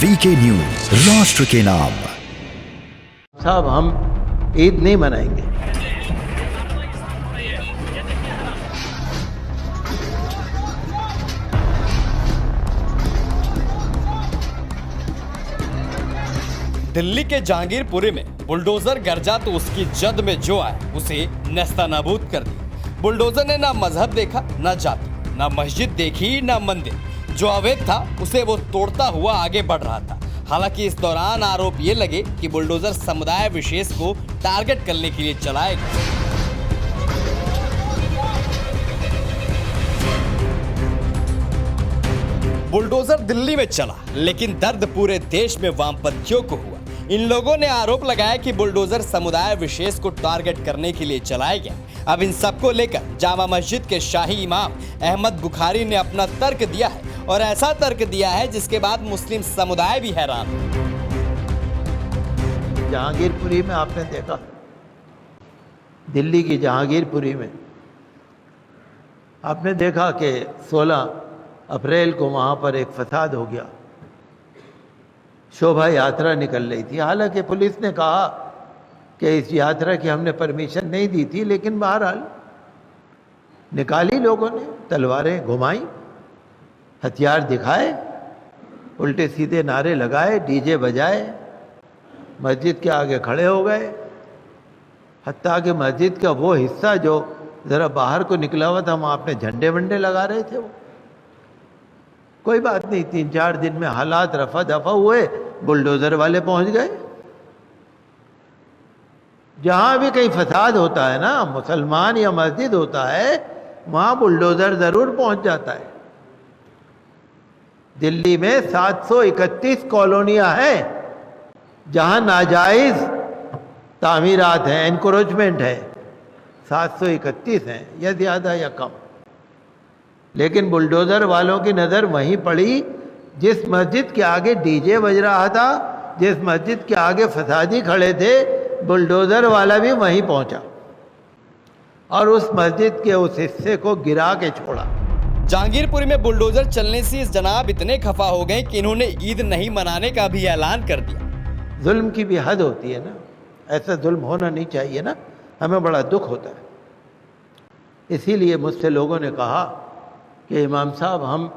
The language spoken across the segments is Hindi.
वीके न्यूज, राष्ट्र के नाम। साहब, हम ईद नहीं मनाएंगे। दिल्ली के जहांगीरपुरी में बुलडोजर गरजा तो उसकी जद में जो आए उसे नेस्तनाबूद कर दी। बुलडोजर ने ना मजहब देखा, ना जाति, ना मस्जिद देखी, ना मंदिर। जो अवैध था उसे वो तोड़ता हुआ आगे बढ़ रहा था। हालांकि इस दौरान आरोप ये लगे कि बुलडोजर समुदाय विशेष को टारगेट करने के लिए चलाया गया। बुलडोजर दिल्ली में चला, लेकिन दर्द पूरे देश में वामपंथियों को हुआ। इन लोगों ने आरोप लगाया कि बुलडोजर समुदाय विशेष को टारगेट करने के लिए चलाया गया। अब इन सबको लेकर जामा मस्जिद के शाही इमाम अहमद बुखारी ने अपना तर्क दिया है, और ऐसा तर्क दिया है जिसके बाद मुस्लिम समुदाय भी हैरान। जहांगीरपुरी में आपने देखा, दिल्ली की जहांगीरपुरी में आपने देखा कि 16 अप्रैल को वहाँ पर एक फसाद हो गया। शोभा यात्रा निकल रही थी। हालांकि पुलिस ने कहा कि इस यात्रा की हमने परमिशन नहीं दी थी, लेकिन बहरहाल निकाली लोगों ने, तलवारें घुमाई, हथियार दिखाए, उल्टे सीधे नारे लगाए, डीजे बजाए, मस्जिद के आगे खड़े हो गए। हत्ता कि मस्जिद का वो हिस्सा जो ज़रा बाहर को निकला हुआ था, वहाँ अपने झंडे वंडे लगा रहे थे वो। कोई बात नहीं, 3-4 दिन में हालात रफा दफा हुए, बुलडोजर वाले पहुंच गए। जहां भी कहीं फसाद होता है ना, मुसलमान या मस्जिद होता है, वहां बुलडोजर जरूर पहुंच जाता है। दिल्ली में 731 कॉलोनियां हैं जहां नाजायज तामीरात हैं, एनक्रोचमेंट है। 731 हैं, या ज्यादा या कम। लेकिन बुलडोजर वालों की नज़र वहीं पड़ी जिस मस्जिद के आगे डीजे बज रहा था, जिस मस्जिद के आगे फसादी खड़े थे, बुलडोजर वाला भी वहीं पहुंचा और उस मस्जिद के उस हिस्से को गिरा के छोड़ा। जहांगीरपुरी में बुलडोजर चलने से इस जनाब इतने खफा हो गए कि इन्होंने ईद नहीं मनाने का भी ऐलान कर दिया। जुल्म की भी हद होती है ना, ऐसा जुल्म होना नहीं चाहिए ना, हमें बड़ा दुख होता है। इसीलिए मुझसे लोगों ने कहा कि इमाम साहब, हम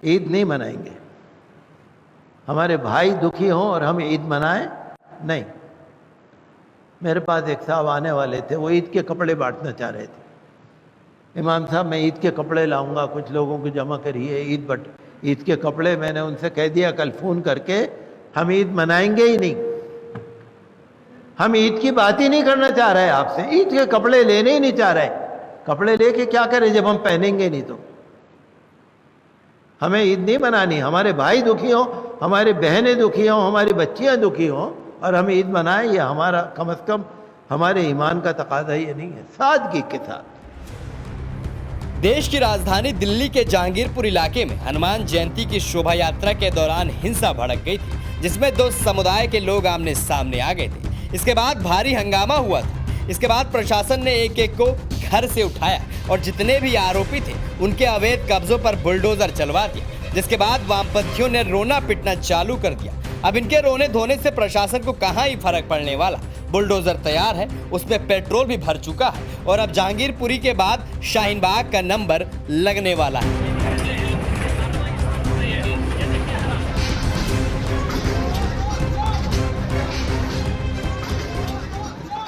ईद नहीं मनाएंगे। हमारे भाई दुखी हों और हम ईद मनाएं? नहीं। मेरे पास एक साहब आने वाले थे, वो ईद के कपड़े बांटना चाह रहे थे। इमाम साहब, मैं ईद के कपड़े लाऊंगा, कुछ लोगों को जमा करिए, ईद के कपड़े। मैंने उनसे कह दिया कल फ़ोन करके, हम ईद मनाएंगे ही नहीं। हम ईद की बात ही नहीं करना चाह रहे आपसे, ईद के कपड़े लेने ही नहीं चाह रहे। कपड़े लेके क्या करें जब हम पहनेंगे नहीं तो? हमें ईद नहीं मनानी। हमारे भाई दुखी हों, हमारी बहनें दुखी हों, हमारी बच्चियां दुखी हों और हम ईद मनाएं, ये हमारा कम से कम हमारे ईमान का तकाजा ये नहीं है। सादगी के साथ। देश की राजधानी दिल्ली के जहांगीरपुर इलाके में हनुमान जयंती की शोभा यात्रा के दौरान हिंसा भड़क गई थी, जिसमें 2 समुदाय के लोग आमने सामने आ गए थे। इसके बाद भारी हंगामा हुआ था। इसके बाद प्रशासन ने एक को घर से उठाया और जितने भी आरोपी थे उनके अवैध कब्जों पर बुलडोजर चलवा दिया, जिसके बाद वामपंथियों ने रोना पिटना चालू कर दिया। अब इनके रोने धोने से प्रशासन को कहां ही फर्क पड़ने वाला। बुलडोजर तैयार है, उसमें पेट्रोल भी भर चुका है और अब जहांगीरपुरी के बाद शाहीन बाग का नंबर लगने वाला है।